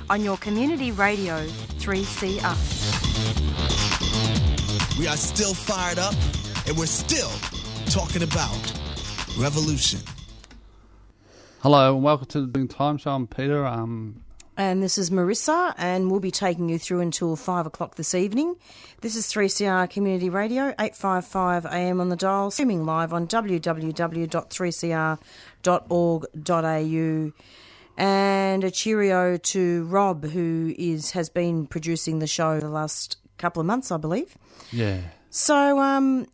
on your community radio 3CR. We are still fired up, and we're still talking about revolution. Hello, and welcome to the Doing Time Show. I'm Peter. And this is Marissa, and we'll be taking you through until 5 o'clock this evening. This is 3CR Community Radio, 855 AM on the dial, streaming live on www.3cr.org.au. And a cheerio to Rob, who has been producing the show the last couple of months, I believe. Yeah. So,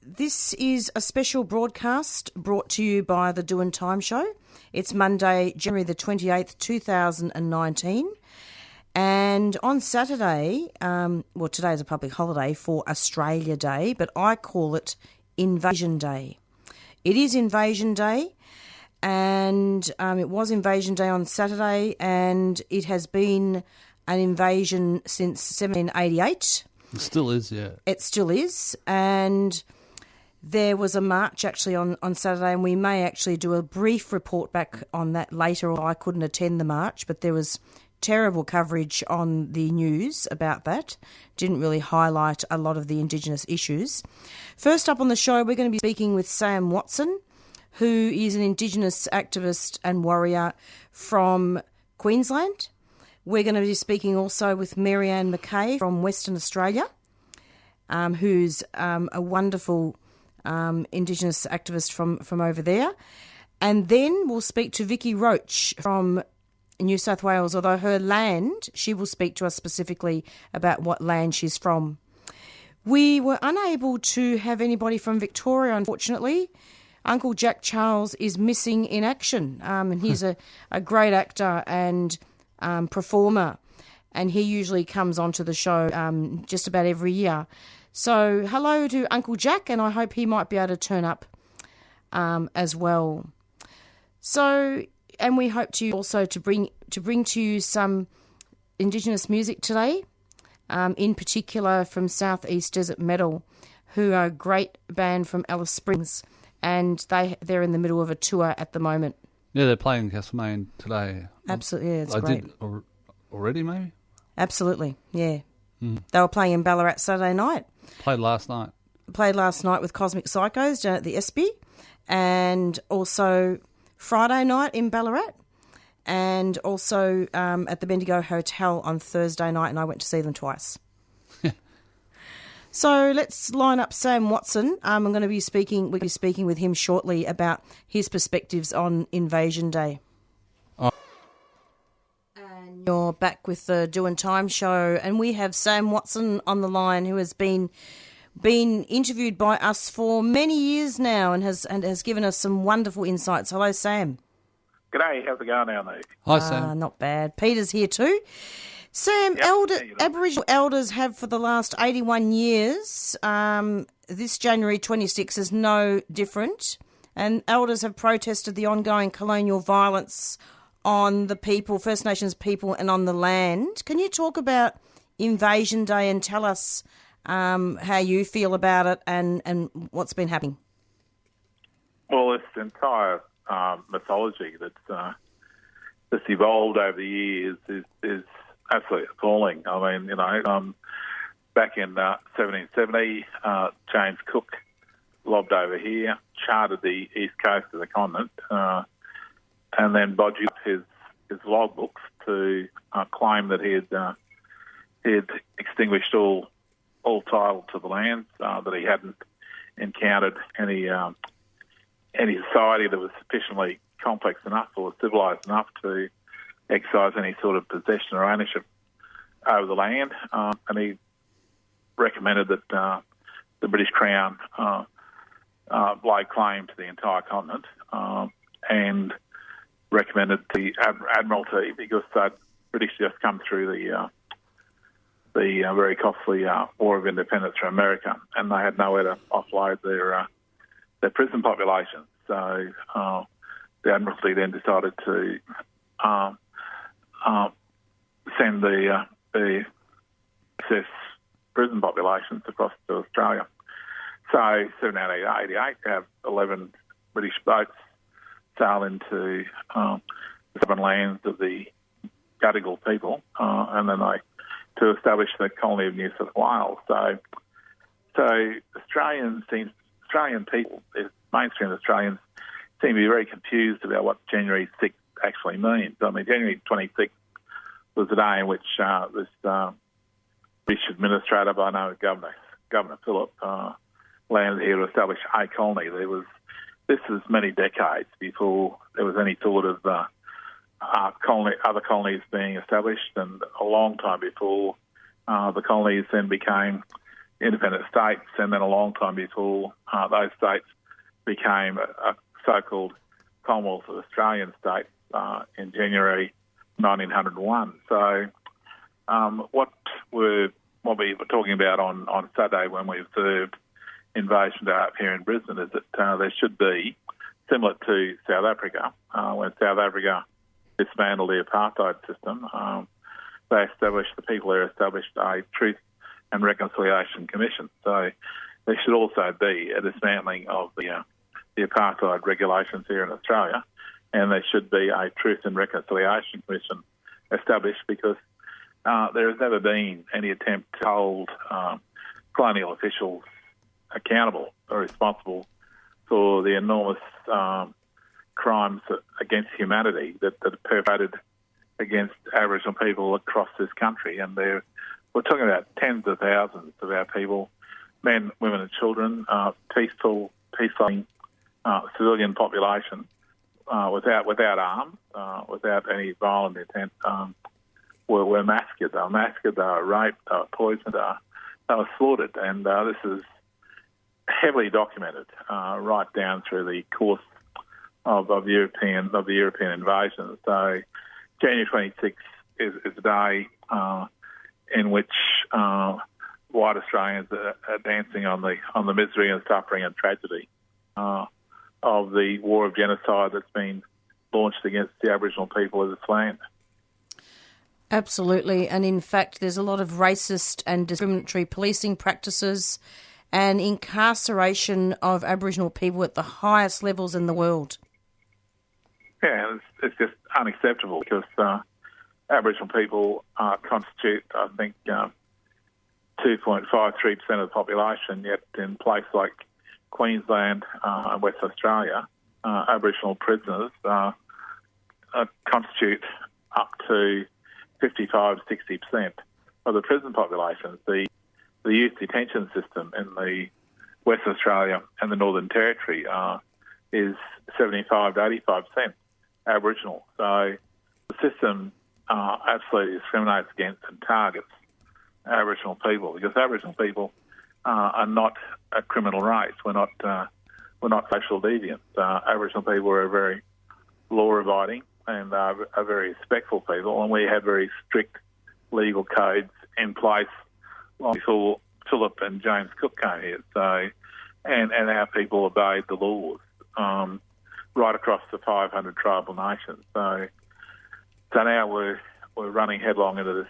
this is a special broadcast brought to you by the Doing Time Show. It's Monday, January the 28th, 2019. And on Saturday, today is a public holiday for Australia Day, but I call it Invasion Day. It is Invasion Day, and it was Invasion Day on Saturday, and it has been an invasion since 1788. It still is, yeah. It still is, and there was a march actually on Saturday, and we may actually do a brief report back on that later. I couldn't attend the march, but there was terrible coverage on the news about that. Didn't really highlight a lot of the Indigenous issues. First up on the show, we're going to be speaking with Sam Watson, who is an Indigenous activist and warrior from Queensland. We're going to be speaking also with Marianne McKay from Western Australia, who's a wonderful Indigenous activist from over there. And then we'll speak to Vicky Roach from New South Wales, although her land, she will speak to us specifically about what land she's from. We were unable to have anybody from Victoria, unfortunately. Uncle Jack Charles is missing in action, and he's a great actor and performer, and he usually comes onto the show just about every year. So hello to Uncle Jack, and I hope he might be able to turn up as well. So, and we hope to also to bring to you some Indigenous music today, in particular from Southeast Desert Metal, who are a great band from Alice Springs, and they're in the middle of a tour at the moment. Yeah, they're playing Castlemaine today. Absolutely, yeah, it's great. Did already, maybe? Absolutely, yeah. They were playing in Ballarat Saturday night. Played last night with Cosmic Psychos down at the Espy, and also Friday night in Ballarat, and also at the Bendigo Hotel on Thursday night, and I went to see them twice. So let's line up Sam Watson. We'll be speaking with him shortly about his perspectives on Invasion Day. Oh. And you're back with the Doing Time Show, and we have Sam Watson on the line, who has been interviewed by us for many years now, and has given us some wonderful insights. Hello, Sam. G'day, how's it going now, mate? Hi, Sam. Not bad. Peter's here too. Sam, Yep, Aboriginal elders have for the last 81 years. This January 26 is no different, and elders have protested the ongoing colonial violence on the people, First Nations people, and on the land. Can you talk about Invasion Day and tell us how you feel about it and what's been happening? Well, this entire mythology that's evolved over the years is absolutely appalling. I mean, back in 1770, James Cook lobbed over here, charted the east coast of the continent, and then bodged up his logbooks to claim that he had extinguished all title to the land, that he hadn't encountered any society that was sufficiently complex enough or civilised enough to exercise any sort of possession or ownership over the land, and he recommended that the British Crown lay claim to the entire continent, and recommended the Admiralty, because the British just come through the very costly War of Independence from America, and they had nowhere to offload their prison population. So the Admiralty then decided to send the excess prison populations across to Australia. So 1788, they have 11 British boats sail into the southern lands of the Gadigal people, and then to establish the colony of New South Wales. So Australian people, mainstream Australians, seem to be very confused about what January 6th actually means. I mean, January 26th was the day in which this British administrator by the name of Governor Phillip landed here to establish a colony. This was many decades before there was any sort of other colonies being established, and a long time before the colonies then became independent states, and then a long time before those states became a so-called Commonwealth of Australian states in January 1901. So what we were talking about on Saturday when we observed Invasion Day up here in Brisbane is that there should be, similar to South Africa, when South Africa dismantled the apartheid system, the people there established a Truth and Reconciliation Commission. So there should also be a dismantling of the apartheid regulations here in Australia, and there should be a Truth and Reconciliation Commission established, because there has never been any attempt to hold colonial officials accountable or responsible for the enormous crimes against humanity that are perpetrated against Aboriginal people across this country. And we're talking about tens of thousands of our people, men, women and children, peaceful civilian population, without arms, without any violent intent, were massacred. They were massacred, they were raped, they were poisoned, they were slaughtered. And this is heavily documented right down through the course of the European invasion. So January 26th is a day in which white Australians are dancing on the misery and suffering and tragedy of the war of genocide that's been launched against the Aboriginal people of this land. Absolutely, and in fact there's a lot of racist and discriminatory policing practices and incarceration of Aboriginal people at the highest levels in the world. Yeah, it's just unacceptable, because Aboriginal people constitute, I think, 2.53% of the population, yet in places like Queensland and West Australia, Aboriginal prisoners constitute up to 55 to 60% of the prison population. The youth detention system in the West Australia and the Northern Territory is 75 to 85% Aboriginal. So the system absolutely discriminates against and targets Aboriginal people, because Aboriginal people are not a criminal race. We're not social deviants. Aboriginal people are very law-abiding and are very respectful people, and we have very strict legal codes in place long before Phillip and James Cook came here. So, and our people obeyed the laws right across the 500 tribal nations. So now we're running headlong into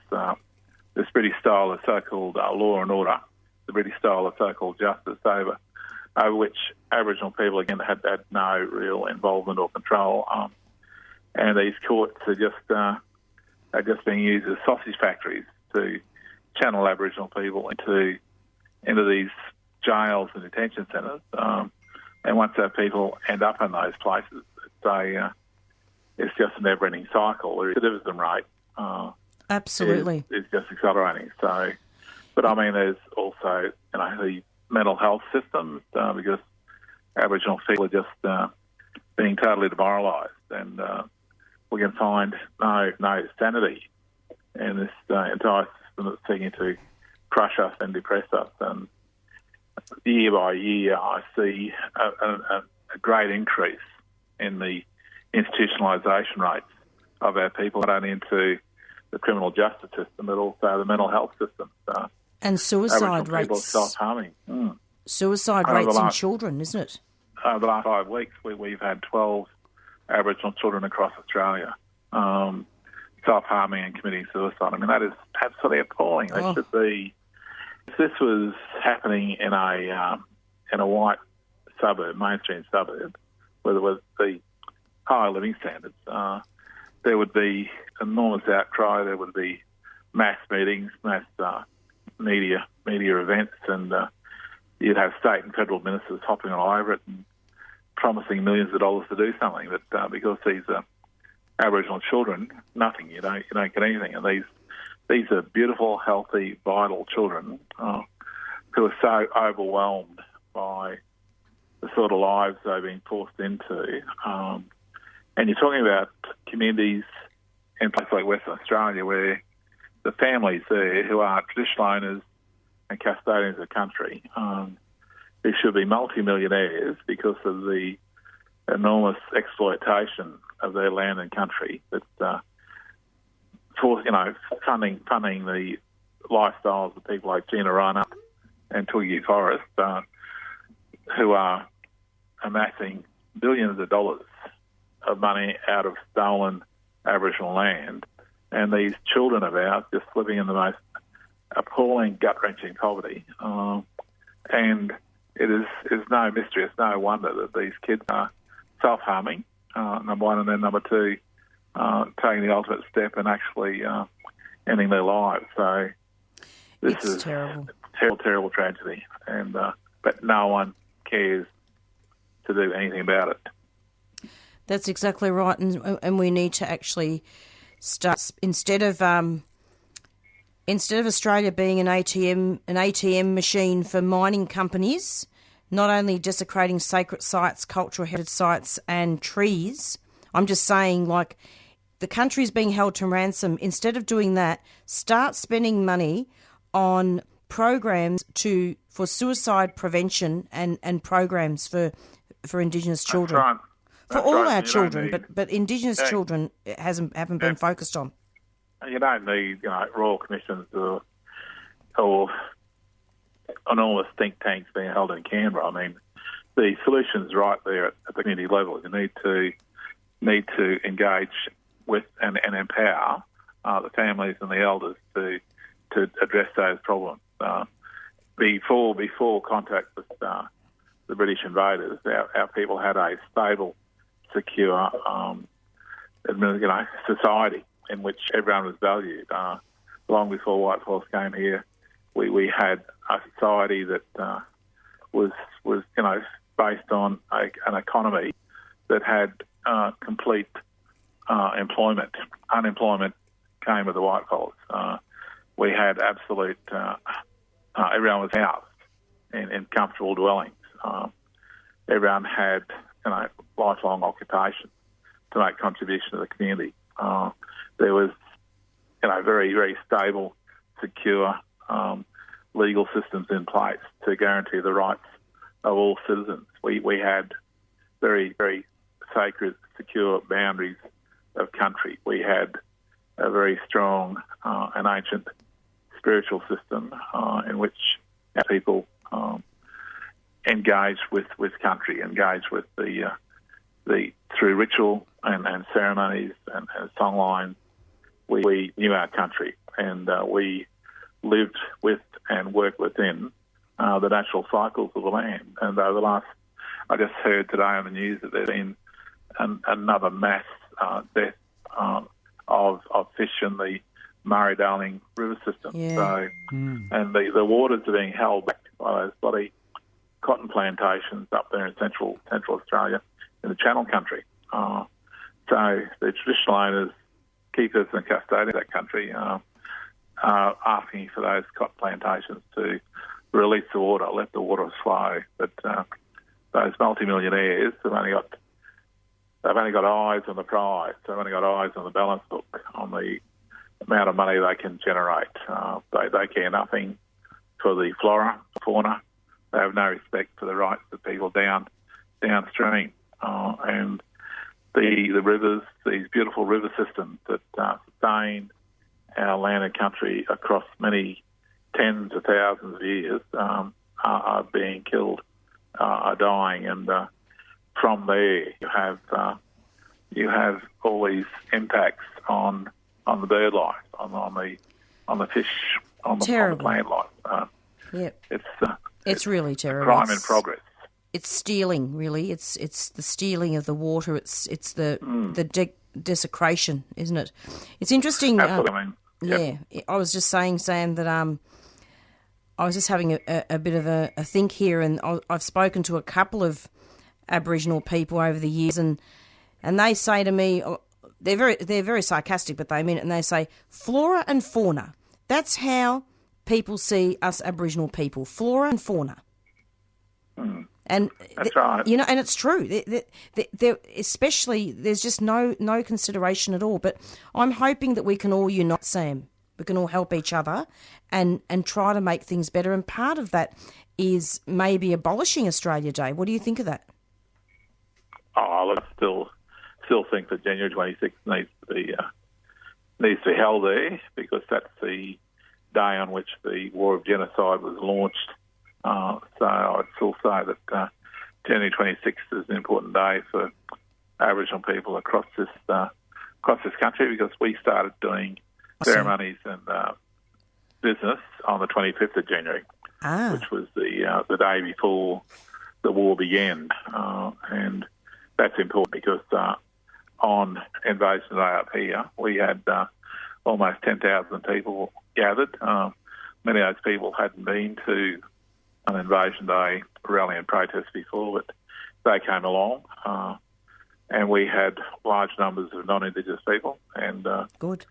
this British style of so-called law and order, the British style of so-called justice, over which Aboriginal people again had no real involvement or control. And these courts are just being used as sausage factories to channel Aboriginal people into these jails and detention centres. And once our people end up in those places, it's just a never-ending cycle. The recidivism rate absolutely is just accelerating. So, but I mean, there's also the mental health system, because Aboriginal people are just being totally demoralised, and we can find no sanity in this entire system that's seeking to crush us and depress us. And year by year, I see a great increase in the institutionalisation rates of our people, not only into the criminal justice system, but also the mental health system. And suicide Aboriginal rates. People self-harming. Suicide rates in children, isn't it? Over the last 5 weeks, we've had 12 Aboriginal children across Australia self-harming and committing suicide. I mean, that is absolutely appalling. That should be. If this was happening in a white suburb, mainstream suburb, with the higher living standards, there would be enormous outcry. There would be mass meetings, mass media events, and you'd have state and federal ministers hopping all over it and promising millions of dollars to do something. But because these are Aboriginal children, nothing. You don't get anything. And these are beautiful, healthy, vital children who are so overwhelmed by the sort of lives they've been forced into. And you're talking about communities in places like Western Australia where the families there who are traditional owners and custodians of the country, who should be multimillionaires because of the enormous exploitation of their land and country, that funding the lifestyles of people like Gina Reinert and Twiggy Forrest, who are amassing billions of dollars of money out of stolen Aboriginal land, and these children of ours just living in the most appalling, gut-wrenching poverty. And it is no mystery, it's no wonder that these kids are self-harming, number one, and then number two, taking the ultimate step and actually ending their lives. So this is terrible. Terrible tragedy, and but no one cares to do anything about it. That's exactly right, and we need to actually start, instead of Australia being an ATM machine for mining companies, not only desecrating sacred sites, cultural heritage sites and trees. I'm just saying, like, the country's being held to ransom. Instead of doing that, start spending money on programs for suicide prevention and programs for Indigenous children. That's right. For all our children, but Indigenous children haven't been focused on. You don't need royal commissions or enormous think tanks being held in Canberra. I mean, the solution's right there at the community level. You need to engage with and empower the families and the elders to address those problems. Before contact with the British invaders, our people had a stable, secure society in which everyone was valued. Long before White Horse came here, we had a society that was based on an economy that had complete employment. Unemployment came with the White Horse. We had absolute. Everyone was housed in comfortable dwellings. Everyone had lifelong occupation to make contribution to the community. There was very, very stable, secure legal systems in place to guarantee the rights of all citizens. We had very, very sacred, secure boundaries of country. We had a very strong and ancient spiritual system in which our people engaged with country, engaged with the through ritual and ceremonies and songlines. We knew our country, and we lived with and worked within the natural cycles of the land. And over the last, I just heard today on the news that there's been another mass death of fish in the Murray-Darling River system. Yeah. So, and the waters are being held back by those bloody cotton plantations up there in central Australia in the Channel Country. So the traditional owners, keepers and custodians of that country are asking for those cotton plantations to release the water, let the water flow. But those multimillionaires have only got eyes on the prize. They've only got eyes on the balance book, on the amount of money they can generate. They care nothing for the flora, fauna. They have no respect for the rights of people downstream. And the rivers, these beautiful river systems that sustain our land and country across many tens of thousands of years, are being killed, are dying, and from there you have all these impacts on the bird life, on the fish, on the plant life. Yep. It's really terrible. Crime in progress. It's stealing, really. It's the stealing of the water. It's the desecration, isn't it? It's interesting. Absolutely. I mean, Yeah, I was just saying, Sam, that I was just having a bit of a think here, and I've spoken to a couple of Aboriginal people over the years, and they say to me, they're very sarcastic, but they mean it, and they say flora and fauna. That's how people see us Aboriginal people, flora and fauna. And that's right. You know, and it's true. Especially, there's just no consideration at all. But I'm hoping that we can all unite, Sam. We can all help each other and try to make things better. And part of that is maybe abolishing Australia Day. What do you think of that? Oh, I still think that January 26th needs to be held there, because that's the day on which the War of Genocide was launched. So I'd still say that January 26th is an important day for Aboriginal people across this country, because we started doing ceremonies and business on the 25th of January, which was the day before the war began, and that's important because on Invasion Day up here we had almost 10,000 people gathered. Many of those people hadn't been to an Invasion Day rally and protest before, but they came along, and we had large numbers of non-Indigenous people, and good.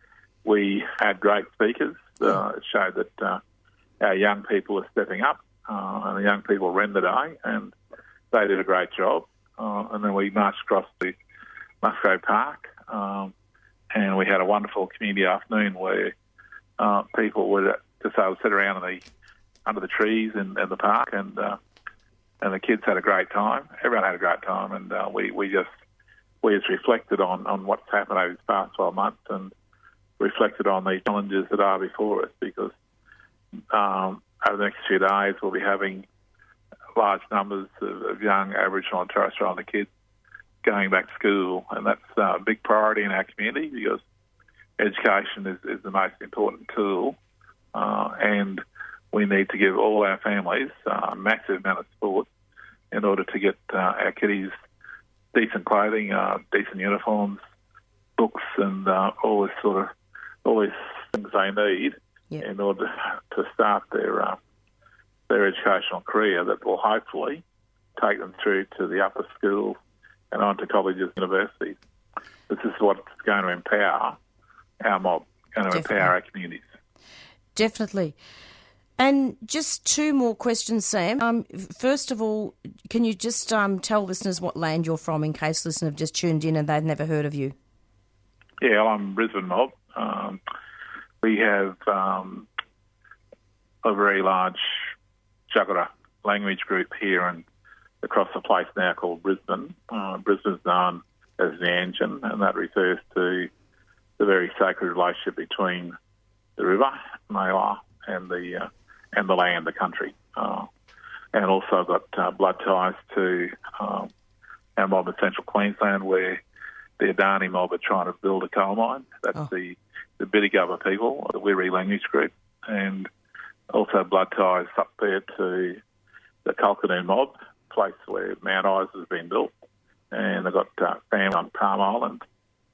We had great speakers. It showed that our young people are stepping up, and the young people ran the day, and they did a great job. And then we marched across to Musgrave Park, and we had a wonderful community afternoon where people would just sit around under the trees in the park, and the kids had a great time. Everyone had a great time, and we just reflected on what's happened over these past 12 months, and reflected on the challenges that are before us, because over the next few days we'll be having large numbers of young Aboriginal and Torres Strait Islander kids going back to school, and that's a big priority in our community, because education is the most important tool, and we need to give all our families a massive amount of support in order to get our kiddies decent clothing, decent uniforms, books, and all these things they need in order to start their educational career that will hopefully take them through to the upper schools and on to colleges and universities. This is what's going to empower our mob, going to empower our communities. Definitely. And just two more questions, Sam. First of all, can you just tell listeners what land you're from, in case listeners have just tuned in and they've never heard of you? Yeah, well, I'm Brisbane mob. We have a very large Jagera language group here and across the place now called Brisbane. Brisbane's known as the Anjin, and that refers to the very sacred relationship between the river, Maiwar, and the land, the country. And also got blood ties to our mob in central Queensland, where the Adani mob are trying to build a coal mine. That's the Biddigubba people, the Wiri language group, and also blood ties up there to the Kalkadoon mob, place where Mount Isa has been built. And they've got family on Palm Island,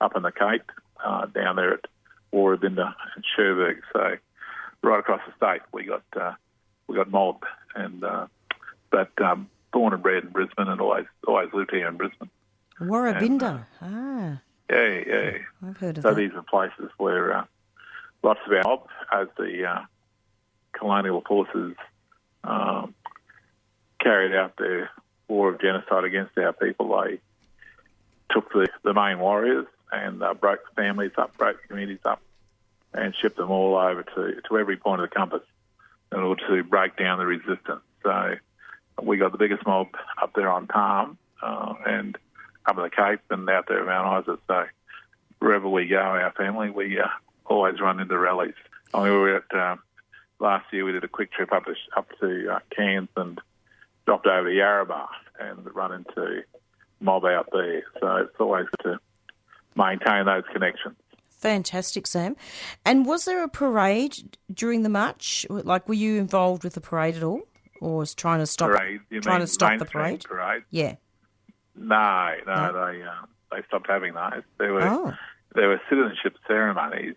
up in the Cape, down there at Warrabinda and Cherbourg. So right across the state, we got mob, and but born and bred in Brisbane, and always lived here in Brisbane. Warrabinda, Yeah. I've heard of so that. These are places where lots of our mob, as the colonial forces carried out their war of genocide against our people, they took the main warriors and broke families up, broke communities up, and shipped them all over to every point of the compass in order to break down the resistance. So we got the biggest mob up there on Palm and up in the Cape and out there around Isa. So wherever we go, our family, we always run into rallies. I mean, we were at last year. We did a quick trip up to Cairns and dropped over to Yarrabah and run into mob out there. So it's always good to maintain those connections. Fantastic, Sam. And was there a parade during the march? Like, were you involved with the parade at all, or was trying to stop parade? The parade? Parade? Yeah. No. they stopped having those. There were citizenship ceremonies,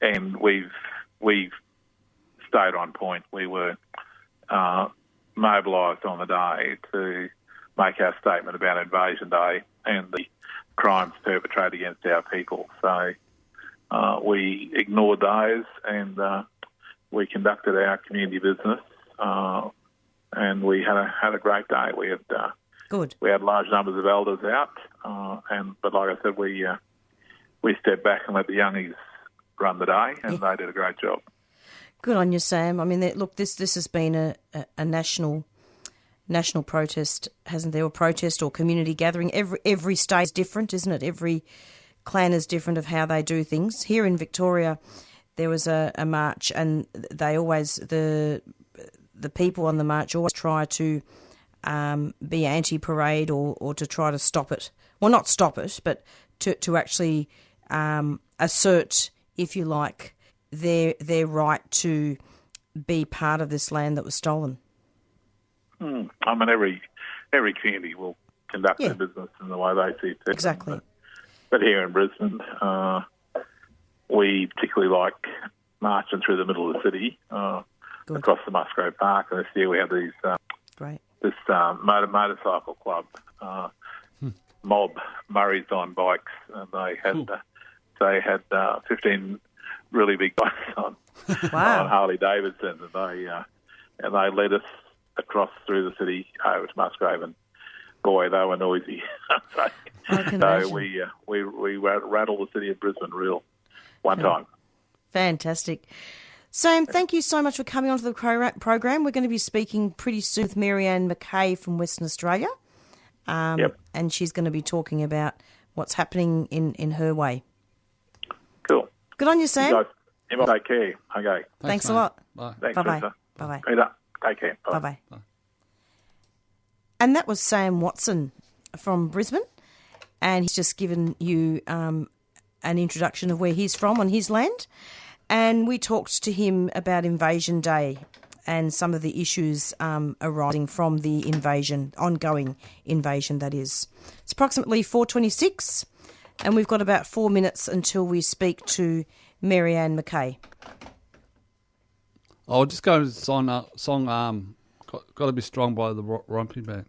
and we've stayed on point. We were mobilised on the day to make our statement about Invasion Day and the crimes perpetrated against our people. So we ignored those, and we conducted our community business, and we had a great day. We had Good. We had large numbers of elders out, but like I said, we stepped back and let the youngies run the day, and they did a great job. Good on you, Sam. I mean, look, this has been a national protest, hasn't there? Or protest or community gathering. Every state is different, isn't it? Every clan is different of how they do things. Here in Victoria, there was a march, and they always the people on the march always try to be anti-parade or to try to stop it. Well, not stop it, but to actually assert, if you like, their right to be part of this land that was stolen. I mean, every community will conduct their business in the way they see fit. Exactly. But here in Brisbane, we particularly like marching through the middle of the city, across the Musgrave Park. And this year we had these this motorcycle club mob, Murrays on bikes, and they had 15 really big bikes on Harley Davidson, and they led us across through the city over to Musgrave, and boy, they were noisy. so we rattled the city of Brisbane one time. Fantastic. Sam, thank you so much for coming onto the program. We're going to be speaking pretty soon with Marianne McKay from Western Australia, and she's going to be talking about what's happening in her way. Cool. Good on you, Sam. You guys take care. Okay. Thanks a lot. Bye. Thanks, Bye-bye. Bye-bye. Peter, take care. Bye. Bye-bye. Bye. And that was Sam Watson from Brisbane, and he's just given you an introduction of where he's from on his land. And we talked to him about Invasion Day and some of the issues arising from the invasion, ongoing invasion, that is. It's approximately 4:26, and we've got about 4 minutes until we speak to Marianne McKay. I'll just go to the song Got to Be Strong by the Romping Band.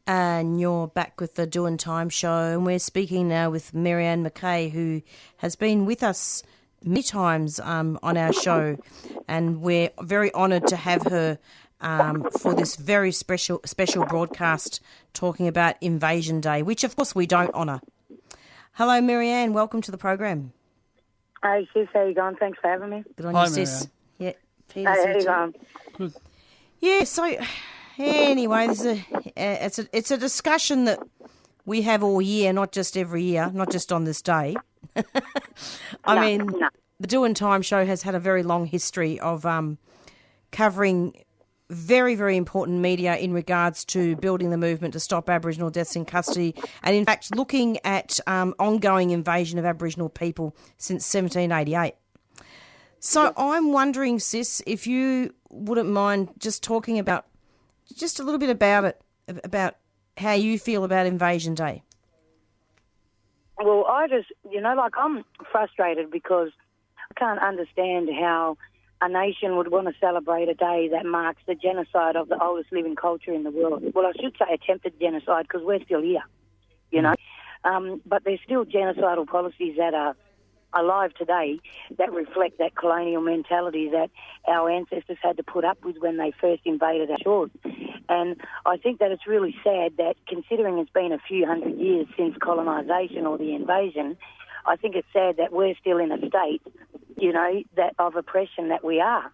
And you're back with the Doing Time show, and we're speaking now with Marianne McKay, who has been with us many times on our show, and we're very honoured to have her for this very special broadcast talking about Invasion Day, which of course we don't honour. Hello, Marianne. Welcome to the program. Hey, sis. How you going? Thanks for having me. Good on you, sis. Yeah, Peter. Hey, how you going? Good. Yeah. So, anyway, it's a discussion that we have all year, not just every year, not just on this day. I mean, the Doing Time show has had a very long history of covering very, very important media in regards to building the movement to stop Aboriginal deaths in custody, and in fact looking at ongoing invasion of Aboriginal people since 1788. So I'm wondering, sis, if you wouldn't mind just talking about just a little bit about it, about how you feel about Invasion Day. Well, I'm frustrated because I can't understand how a nation would want to celebrate a day that marks the genocide of the oldest living culture in the world. Well, I should say attempted genocide because we're still here, but there's still genocidal policies that are alive today that reflect that colonial mentality that our ancestors had to put up with when they first invaded our shores. And I think that it's really sad that, considering it's been a few hundred years since colonisation or the invasion, I think it's sad that we're still in a state, that of oppression that we are.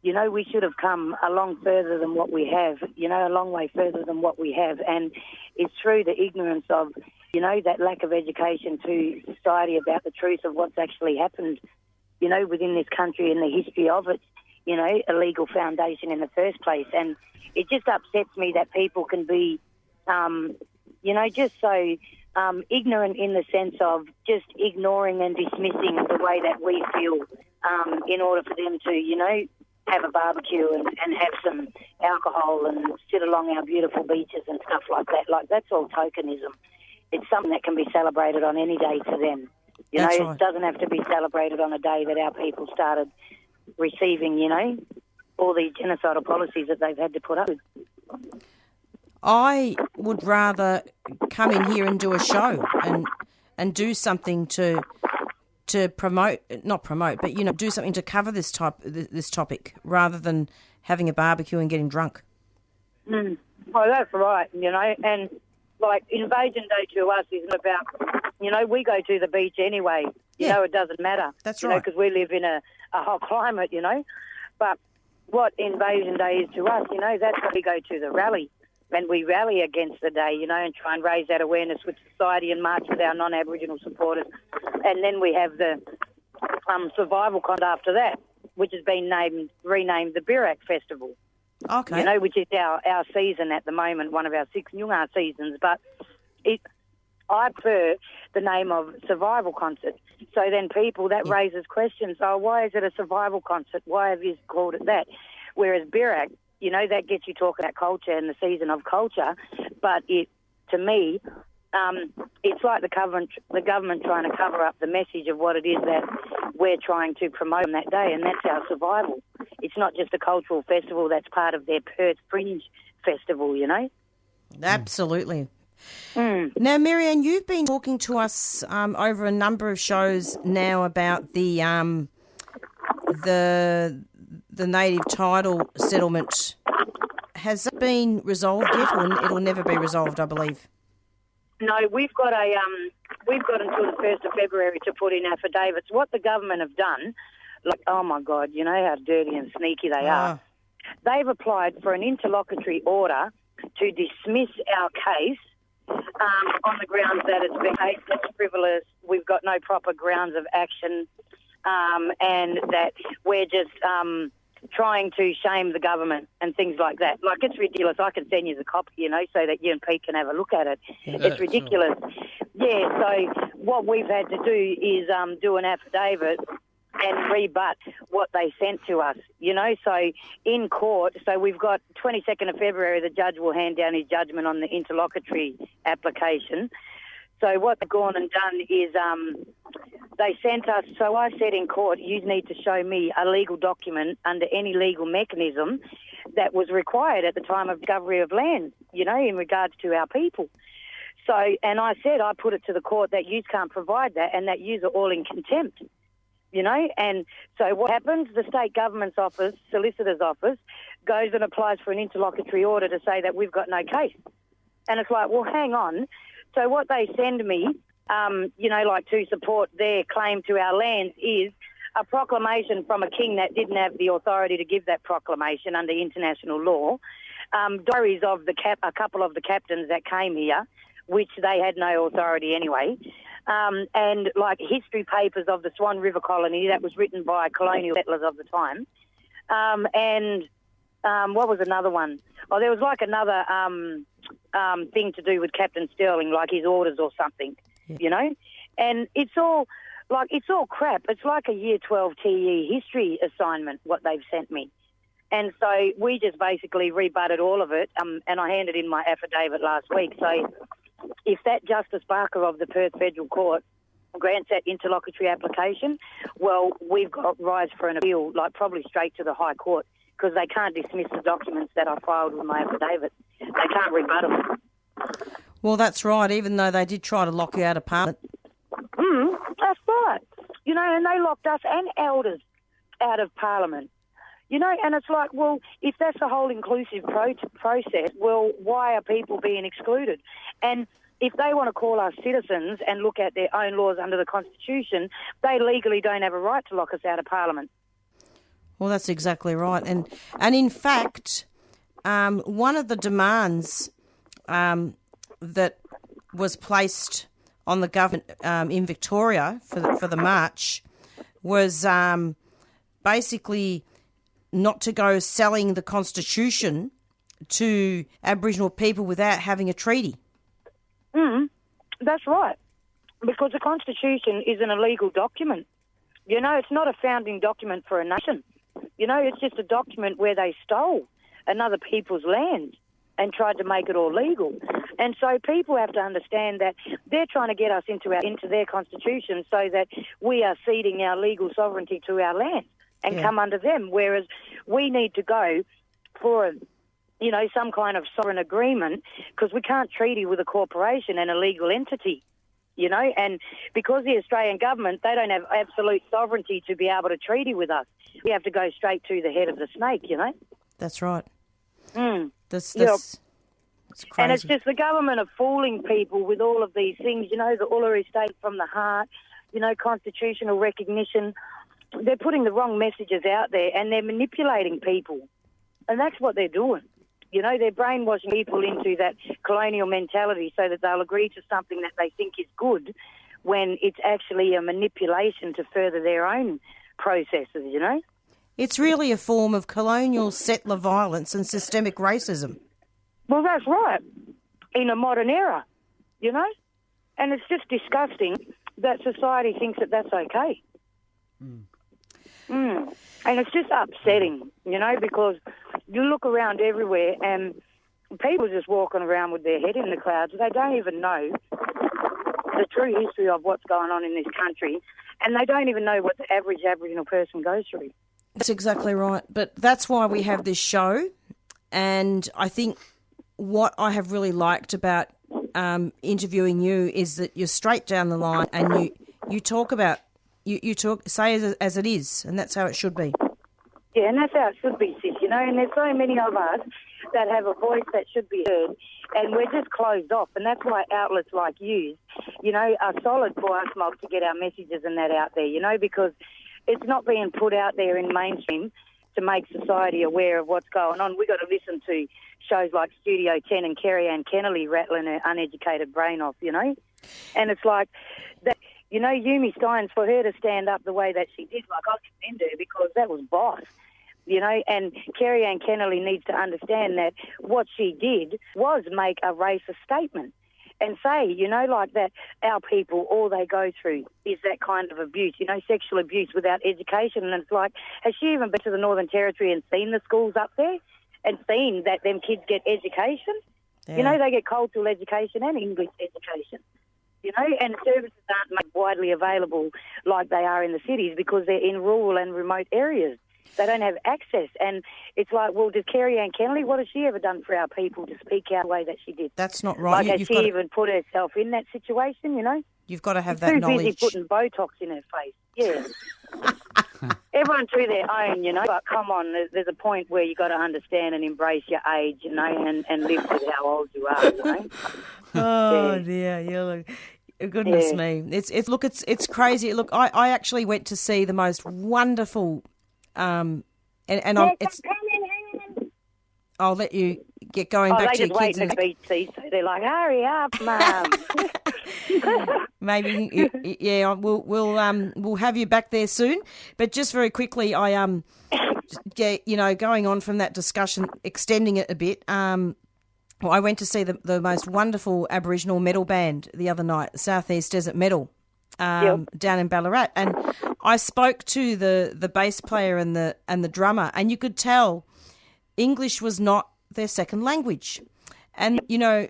We should have come a long further than what we have, a long way further than what we have. And it's through the ignorance of, that lack of education to society about the truth of what's actually happened, within this country and the history of its, illegal foundation in the first place. And it just upsets me that people can be, just so ignorant in the sense of just ignoring and dismissing the way that we feel in order for them to, have a barbecue and have some alcohol and sit along our beautiful beaches and stuff like that. Like, that's all tokenism. It's something that can be celebrated on any day to them. That's It right. doesn't have to be celebrated on a day that our people started receiving, all these genocidal policies that they've had to put up with. I would rather come in here and do a show and do something to promote, not promote, but do something to cover this topic rather than having a barbecue and getting drunk. Well, that's right, and like Invasion Day to us isn't about, we go to the beach anyway. Yeah. It doesn't matter. That's right. Because we live in a hot climate, But what Invasion Day is to us, that's when we go to the rally. And we rally against the day, and try and raise that awareness with society and march with our non-Aboriginal supporters. And then we have the survival con after that, which has been renamed the Birak Festival. Okay. Which is our season at the moment, one of our 6 Nyungar seasons. But I prefer the name of Survival Concert. So then that raises questions. Oh, why is it a survival concert? Why have you called it that? Whereas Birak, that gets you talking about culture and the season of culture. But to me, it's like the government trying to cover up the message of what it is that we're trying to promote on that day, and that's our survival. It's not just a cultural festival that's part of their Perth Fringe Festival, Absolutely. Now, Marianne, you've been talking to us over a number of shows now about the native title settlement. Has it been resolved yet, or it'll never be resolved, I believe? No, we've got until the 1st of February to put in affidavits. What the government have done, oh my God, you know how dirty and sneaky they are. They've applied for an interlocutory order to dismiss our case on the grounds that it's frivolous, we've got no proper grounds of action, and that we're just trying to shame the government and things like that. Like, it's ridiculous. I can send you the copy, so that you and Pete can have a look at it. Yeah, it's ridiculous. Sure. Yeah, so what we've had to do is do an affidavit and rebut what they sent to us, So in court, so we've got 22nd of February, the judge will hand down his judgment on the interlocutory application. So what they've gone and done is they sent us, so I said in court, you need to show me a legal document under any legal mechanism that was required at the time of discovery of land, in regards to our people. So, and I said, I put it to the court that you can't provide that and that you are all in contempt. And so what happens? The state government's office, solicitor's office, goes and applies for an interlocutory order to say that we've got no case. And it's like, well, hang on. So what they send me, to support their claim to our lands is a proclamation from a king that didn't have the authority to give that proclamation under international law, diaries of a couple of the captains that came here, which they had no authority anyway, and history papers of the Swan River colony that was written by colonial settlers of the time. And what was another one? Oh, there was another thing to do with Captain Sterling, like his orders or something, And it's all crap. It's like a Year 12 TE history assignment, what they've sent me. And so we just basically rebutted all of it, and I handed in my affidavit last week. So if that Justice Barker of the Perth Federal Court grants that interlocutory application, well, we've got rise for an appeal, probably straight to the High Court, because they can't dismiss the documents that I filed with my affidavit. They can't rebut them. Well, that's right, even though they did try to lock you out of Parliament. That's right. And they locked us and elders out of Parliament. And it's like, well, if that's the whole inclusive process, well, why are people being excluded? And if they want to call us citizens and look at their own laws under the Constitution, they legally don't have a right to lock us out of Parliament. Well, that's exactly right. And in fact, one of the demands that was placed on the government in Victoria for the march was basically not to go selling the Constitution to Aboriginal people without having a treaty. That's right, because the Constitution is an illegal document. It's not a founding document for a nation. You know, it's just a document where they stole another people's land and tried to make it all legal. And so people have to understand that they're trying to get us into their constitution so that we are ceding our legal sovereignty to our land and come under them, whereas we need to go for some kind of sovereign agreement, because we can't treaty with a corporation and a legal entity, and because the Australian government, they don't have absolute sovereignty to be able to treaty with us. We have to go straight to the head of the snake, That's right. That's crazy. And it's just the government are fooling people with all of these things, the Uluru State from the heart, constitutional recognition. They're putting the wrong messages out there and they're manipulating people. And that's what they're doing. They're brainwashing people into that colonial mentality so that they'll agree to something that they think is good when it's actually a manipulation to further their own processes, It's really a form of colonial settler violence and systemic racism. Well, that's right, in a modern era, And it's just disgusting that society thinks that that's okay. And it's just upsetting, because you look around everywhere and people are just walking around with their head in the clouds. They don't even know the true history of what's going on in this country, and they don't even know what the average Aboriginal person goes through. That's exactly right. But that's why we have this show, and I think what I have really liked about interviewing you is that you're straight down the line and you talk about, you talk, say as it is, and that's how it should be. Yeah, and that's how it should be, sis, and there's so many of us that have a voice that should be heard, and we're just closed off, and that's why outlets like you, are solid for us mob to get our messages and that out there, because it's not being put out there in mainstream to make society aware of what's going on. We've got to listen to shows like Studio 10 and Kerry Ann Kennelly rattling her uneducated brain off, And it's like, that, Yumi Steins, for her to stand up the way that she did, like, I commend her because that was boss, and Kerry Ann Kennelly needs to understand that what she did was make a racist statement. And say, like that our people, all they go through is that kind of abuse, sexual abuse without education. And it's like, has she even been to the Northern Territory and seen the schools up there and seen that them kids get education? Yeah. They get cultural education and English education, and services aren't made widely available like they are in the cities because they're in rural and remote areas. They don't have access. And it's like, well, did Kerry Ann Kennelly, what has she ever done for our people to speak out the way that she did? That's not right. Like, has she even put herself in that situation, You've got to have that knowledge. She's too busy putting Botox in her face. Yeah. Everyone to their own, But come on, there's a point where you've got to understand and embrace your age, and live with how old you are, Oh, dear. Look, goodness me. It's crazy. Look, I actually went to see the most wonderful... I'll let you get going back to your kids. They just wait in the beach, so they're like, "Hurry up, Mum." Maybe, yeah. We'll have you back there soon. But just very quickly, going on from that discussion, extending it a bit. I went to see the most wonderful Aboriginal metal band the other night, Southeast Desert Metal. Down in Ballarat, and I spoke to the bass player and the drummer, and you could tell English was not their second language, and English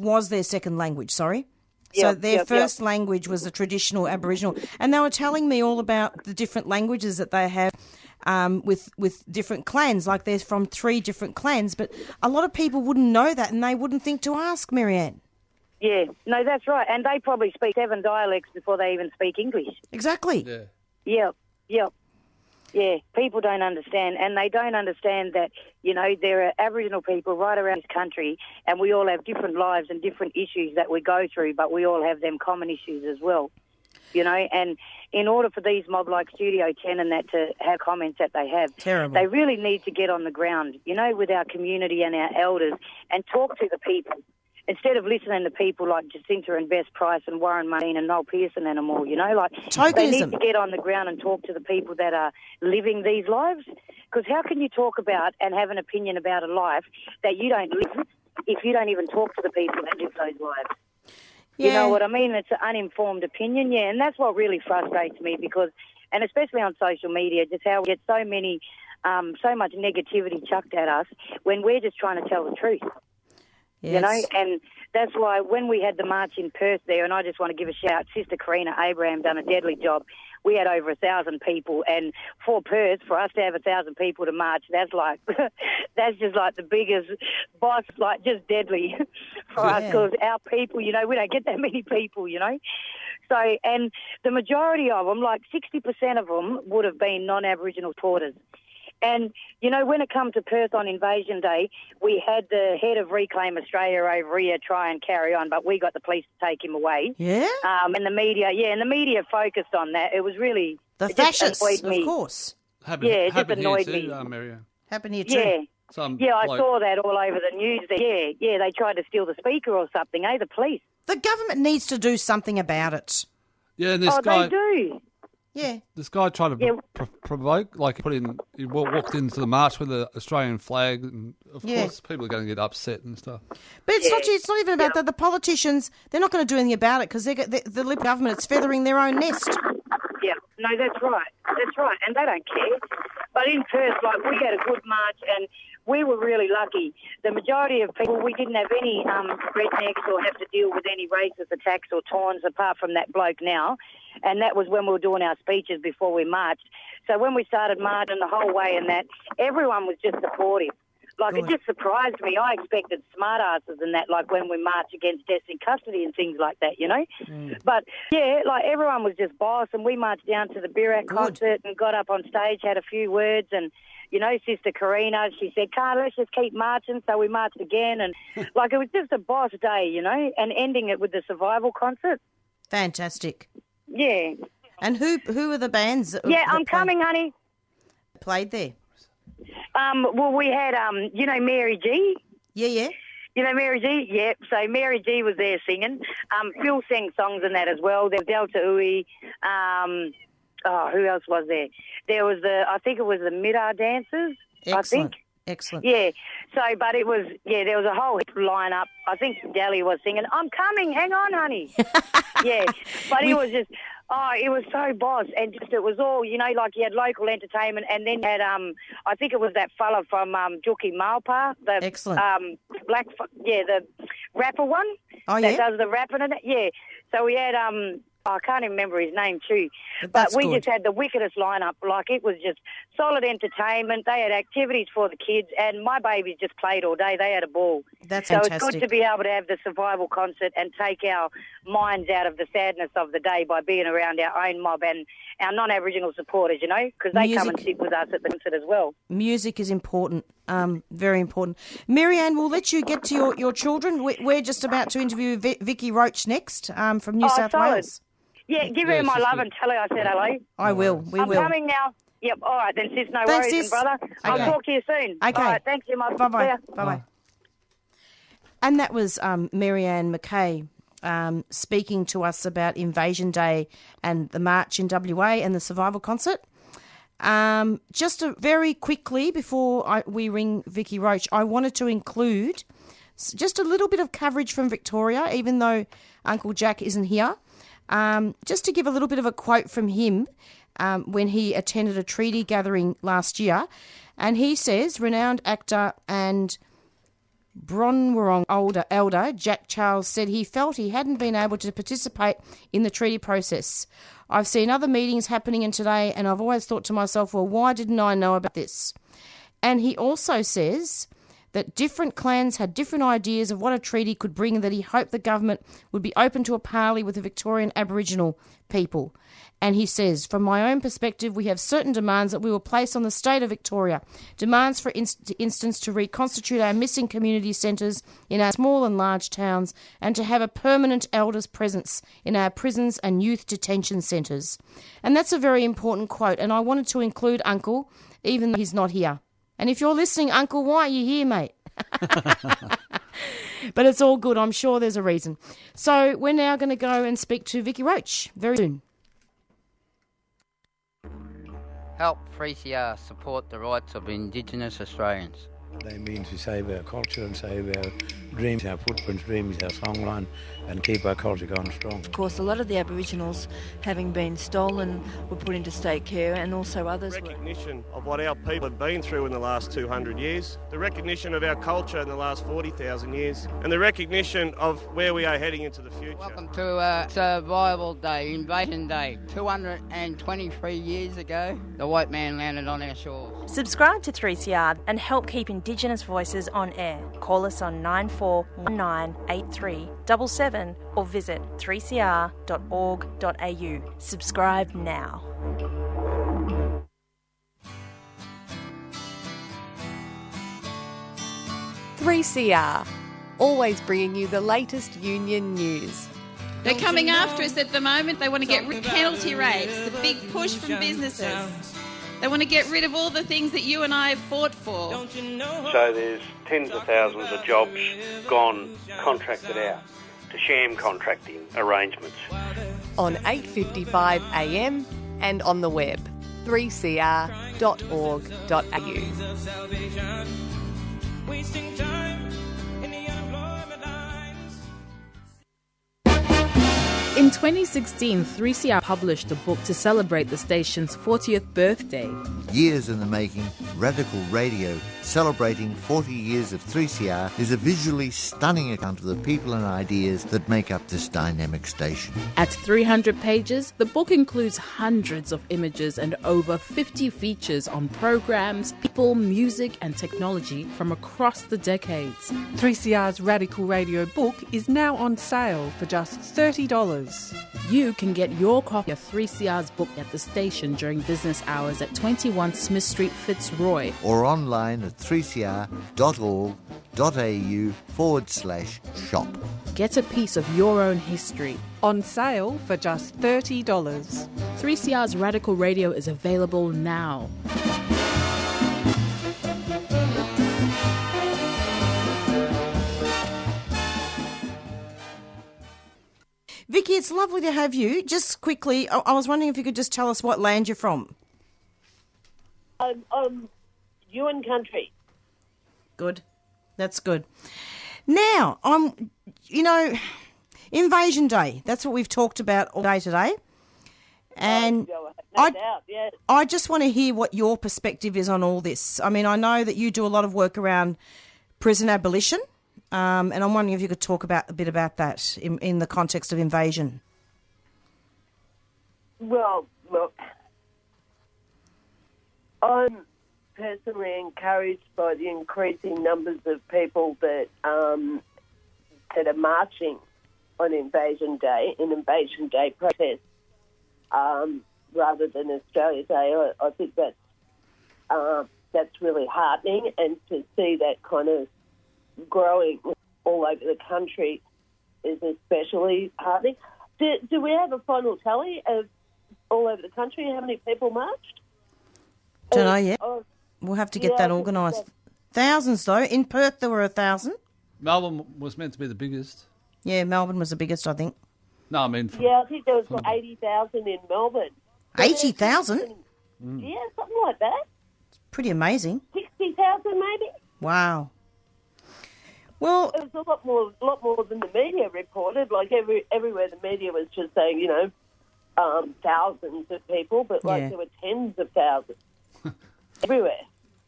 was their second language. So their first language was the traditional Aboriginal, and they were telling me all about the different languages that they have with different clans. Like they're from 3 different clans, but a lot of people wouldn't know that, and they wouldn't think to ask, Marianne. Yeah, no, that's right. And they probably speak 7 dialects before they even speak English. Exactly. Yeah. Yep. Yeah, people don't understand. And they don't understand that, there are Aboriginal people right around this country, and we all have different lives and different issues that we go through, but we all have them common issues as well. And in order for these mob like Studio 10 and that to have comments that they have, terrible. They really need to get on the ground, with our community and our elders and talk to the people. Instead of listening to people like Jacinta and Bess Price and Warren Martin and Noel Pearson anymore, Tokenism. They need to get on the ground and talk to the people that are living these lives. Because how can you talk about and have an opinion about a life that you don't live if you don't even talk to the people that live those lives? Yeah. You know what I mean? It's an uninformed opinion, and that's what really frustrates me because and especially on social media, just how we get so much negativity chucked at us when we're just trying to tell the truth. Yes. You know, and that's why when we had the march in Perth there, and I just want to give a shout out, Sister Karina Abraham done a deadly job. We had over 1,000 people, and for Perth, for us to have 1,000 people to march, that's like, that's just like the biggest boss, like just deadly for us, because our people, you know, we don't get that many people, you know. So, and the majority of them, like 60% of them, would have been non-Aboriginal supporters. And, you know, when it comes to Perth on Invasion Day, we had the head of Reclaim Australia over here try and carry on, but we got the police to take him away. Yeah? And the media focused on that. It was really... The fascists, of course. It just annoyed me. Marianne. Happened here too. Yeah. I saw that all over the news. Yeah, they tried to steal the speaker or something, the police. The government needs to do something about it. Yeah, and this guy... they do. Yeah. This guy tried to provoke, like he walked into the march with the Australian flag, and of course people are going to get upset and stuff. But it's not even about that. The politicians, they're not going to do anything about it because the Liberal government, it's feathering their own nest. Yeah, no, that's right. That's right, and they don't care. But in Perth, like, we had a good march, and we were really lucky. The majority of people, we didn't have any rednecks or have to deal with any racist attacks or taunts apart from that bloke now. And that was when we were doing our speeches before we marched. So when we started marching the whole way and that, everyone was just supportive. Like, It just surprised me. I expected smartasses and that, like when we marched against deaths in custody and things like that, you know. But, yeah, like everyone was just boss, and we marched down to the Birak concert and got up on stage, had a few words, and, you know, Sister Karina, she said, let's just keep marching. So we marched again, and, like, it was just a boss day, you know, and ending it with the Survival concert. Fantastic. Yeah. And who are the bands that I'm coming, honey. Played there? Well, we had, you know, Mary G. Yeah. You know Mary G? Yeah. So Mary G was there singing. Phil sang songs in that as well. There was Delta Ui. Who else was there? There was I think it was the Midar Dancers. Excellent. I think. Excellent. Yeah. So, but it was, there was a whole lineup. I think Dally was singing, "I'm coming, hang on, honey." Yeah. But it was just, it was so boss. And just, it was all, you know, like you had local entertainment, and then you had, I think it was that fella from Juki Malpa. Excellent. The rapper one. Oh, yeah? That does the rapping and that. Yeah. So we had, I can't even remember his name too. But we just had the wickedest lineup. Like, it was just solid entertainment. They had activities for the kids, and my babies just played all day. They had a ball. That's so fantastic. it's good to be able to have the Survival concert and take our minds out of the sadness of the day by being around our own mob and our non-Aboriginal supporters, you know, because they come and sit with us at the concert as well. Music is important, very important. Marianne, we'll let you get to your children. We're just about to interview Vicky Roach next from New South Wales. Yeah, give her my love and tell her I said hello. I will. We will. I'm coming now. Yep. All right, then, sis. No Thanks, worries, sis. brother. Okay. I'll talk to you soon. Okay. All right, thanks, you, my Bye-bye. Bye-bye. And that was Marianne McKay speaking to us about Invasion Day and the march in WA and the Survival concert. Just very quickly before we ring Vicky Roach, I wanted to include just a little bit of coverage from Victoria, even though Uncle Jack isn't here. Just to give a little bit of a quote from him when he attended a treaty gathering last year. And he says, renowned actor and Bronwurrung elder Jack Charles said he felt he hadn't been able to participate in the treaty process. I've seen other meetings happening in today, and I've always thought to myself, well, why didn't I know about this? And he also says that different clans had different ideas of what a treaty could bring, and that he hoped the government would be open to a parley with the Victorian Aboriginal people. And he says, from my own perspective, we have certain demands that we will place on the state of Victoria. Demands, for instance, to reconstitute our missing community centres in our small and large towns, and to have a permanent elders presence in our prisons and youth detention centres. And that's a very important quote, and I wanted to include Uncle, even though he's not here. And if you're listening, Uncle, why are you here, mate? But it's all good. I'm sure there's a reason. So we're now going to go and speak to Vicky Roach very soon. Help 3CR support the rights of Indigenous Australians. They mean to save our culture and save our dreams, our footprints, dreams, our songline, and keep our culture going strong. Of course, a lot of the Aboriginals, having been stolen, were put into state care, and also others recognition of what our people have been through in the last 200 years, the recognition of our culture in the last 40,000 years, and the recognition of where we are heading into the future. Welcome to Survival Day, Invasion Day. 223 years ago, the white man landed on our shores. Subscribe to 3CR and help keep Indigenous voices on air. Call us on 94198377 or visit 3cr.org.au. Subscribe now. "3CR", always bringing you the latest union news. They're coming after us at the moment. They want to get rid of penalty rates, the big push from businesses. They want to get rid of all the things that you and I have fought for. So there's tens of thousands of jobs gone contracted out to sham contracting arrangements. On 8:55 a.m. and on the web, 3cr.org.au. In 2016, 3CR published a book to celebrate the station's 40th birthday. Years in the making, Radical Radio, celebrating 40 years of 3CR, is a visually stunning account of the people and ideas that make up this dynamic station. At 300 pages, the book includes hundreds of images and over 50 features on programs, people, music and technology from across the decades. 3CR's Radical Radio book is now on sale for just $30. You can get your copy of 3CR's book at the station during business hours at 21 Smith Street, Fitzroy. Or online at 3cr.org.au/shop. Get a piece of your own history. On sale for just $30. 3CR's Radical Radio is available now. Vicky, it's lovely to have you. Just quickly, I was wondering if you could just tell us what land you're from. Yuin country. Good. That's good. Now, Invasion Day. That's what we've talked about all day today. And I just want to hear what your perspective is on all this. I mean, I know that you do a lot of work around prison abolition. And I'm wondering if you could talk a bit about that in the context of invasion. Well, look, I'm personally encouraged by the increasing numbers of people that are marching on Invasion Day, in Invasion Day protests, rather than Australia Day. I think that's really heartening, and to see that kind of growing all over the country is especially heartening. Do we have a final tally of all over the country how many people marched? Don't know yet. We'll have to get that organised. Thousands though. In Perth there were 1,000. Melbourne was meant to be the biggest. Yeah, Melbourne was the biggest, I think. No, I mean... I think there was 80,000 in Melbourne. 80,000? Yeah, something like that. It's pretty amazing. 60,000 maybe. Wow. Well, it was a lot more than the media reported. Like everywhere, the media was just saying, thousands of people, but there were tens of thousands everywhere.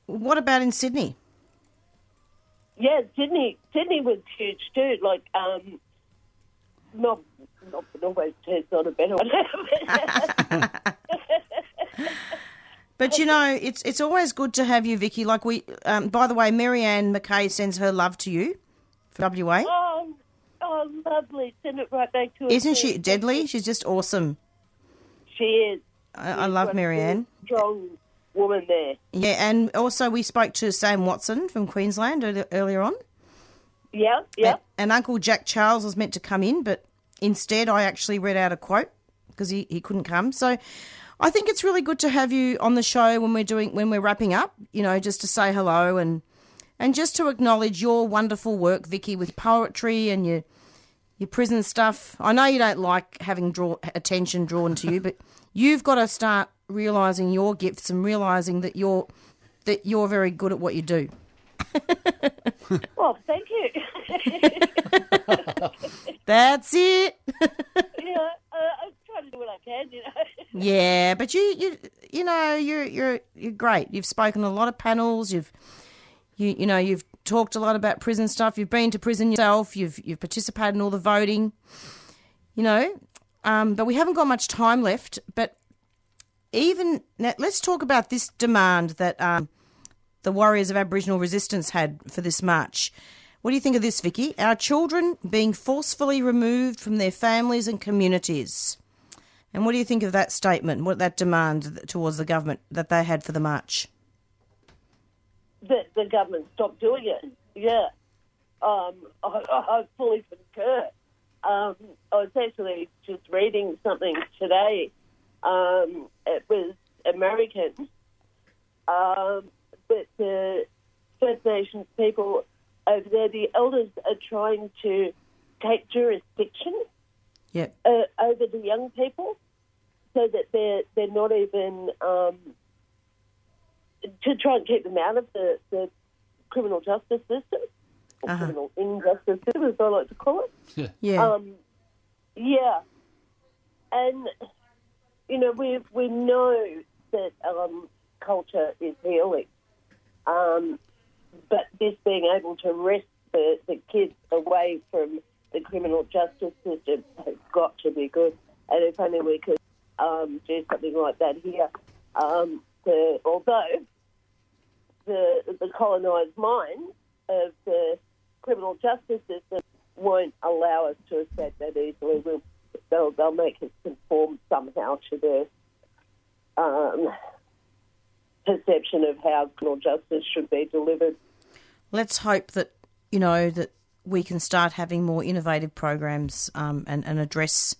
What about in Sydney? Yeah, Sydney was huge too. Like, not always turns on a better one. But it's always good to have you, Vicky. Like by the way, Marianne McKay sends her love to you from WA. Oh, lovely! Send it right back to her. Isn't she deadly? She's just awesome. She is. I love Marianne. Strong woman there. Yeah, and also we spoke to Sam Watson from Queensland earlier on. Yeah. And Uncle Jack Charles was meant to come in, but instead I actually read out a quote because he couldn't come. So I think it's really good to have you on the show when we're wrapping up, just to say hello and just to acknowledge your wonderful work, Vicky, with poetry and your prison stuff. I know you don't like having attention drawn to you, but you've got to start realising your gifts and realising that you're very good at what you do. Well, thank you. That's it. Yeah, I'm trying to do what I can, you know. Yeah, but you're great. You've spoken a lot of panels. You've talked a lot about prison stuff. You've been to prison yourself. You've participated in all the voting. But we haven't got much time left. But even now, let's talk about this demand that the Warriors of Aboriginal Resistance had for this march. What do you think of this, Vicky? Our children being forcefully removed from their families and communities. And what do you think of that statement, what that demand towards the government that they had for the march? That the government stopped doing it, yeah. I fully concur. I was actually just reading something today. It was American, but the First Nations people over there, the elders are trying to take jurisdiction over the young people, so that they're not even to try and keep them out of the criminal justice system, or criminal injustice system, as I like to call it. Yeah. Yeah. And we know that culture is healing, but this being able to wrest the kids away from the criminal justice system has got to be good. And if only we could do something like that here. Although the colonised mind of the criminal justice system won't allow us to accept that easily. They'll make us conform somehow to their perception of how criminal justice should be delivered. Let's hope that that we can start having more innovative programs and address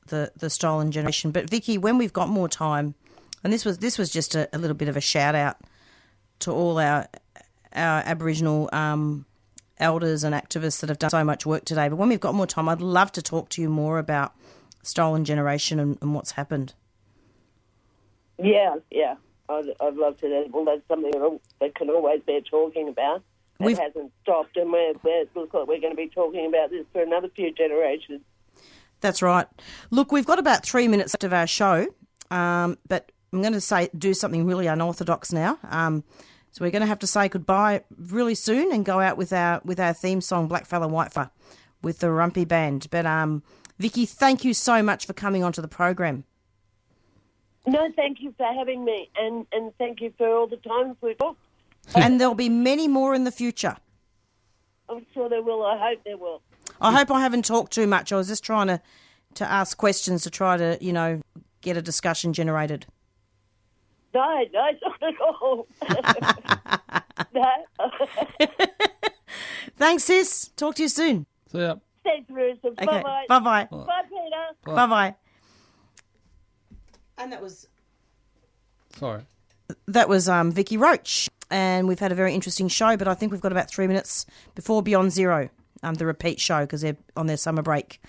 the stolen generation. But Vicky, when we've got more time, and this was just a little bit of a shout out to all our Aboriginal elders and activists that have done so much work today. But when we've got more time, I'd love to talk to you more about stolen generation and what's happened. Yeah, I'd love to. Well, that's something that can always bear talking about. It hasn't stopped, and it looks like we're going to be talking about this for another few generations. That's right. Look, we've got about 3 minutes left of our show, but I'm going to do something really unorthodox now. So we're going to have to say goodbye really soon and go out with our theme song, Blackfella Whitefella, with the Rumpy Band. But Vicky, thank you so much for coming onto the program. No, thank you for having me, and thank you for all the times we've talked. And there'll be many more in the future. I'm sure there will. I hope there will. I hope I haven't talked too much. I was just trying to ask questions to try to, get a discussion generated. No, not at all. No. Thanks, sis. Talk to you soon. See ya. Thanks, Marissa. Okay. Bye-bye. Bye-bye. Bye, Peter. Bye-bye. And that was... Sorry. That was Vicky Roach, and we've had a very interesting show, but I think we've got about 3 minutes before Beyond Zero, the repeat show, because they're on their summer break.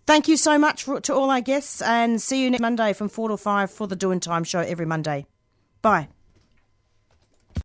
Thank you so much to all our guests, and see you next Monday from 4 to 5 for the Doing Time show every Monday. Bye.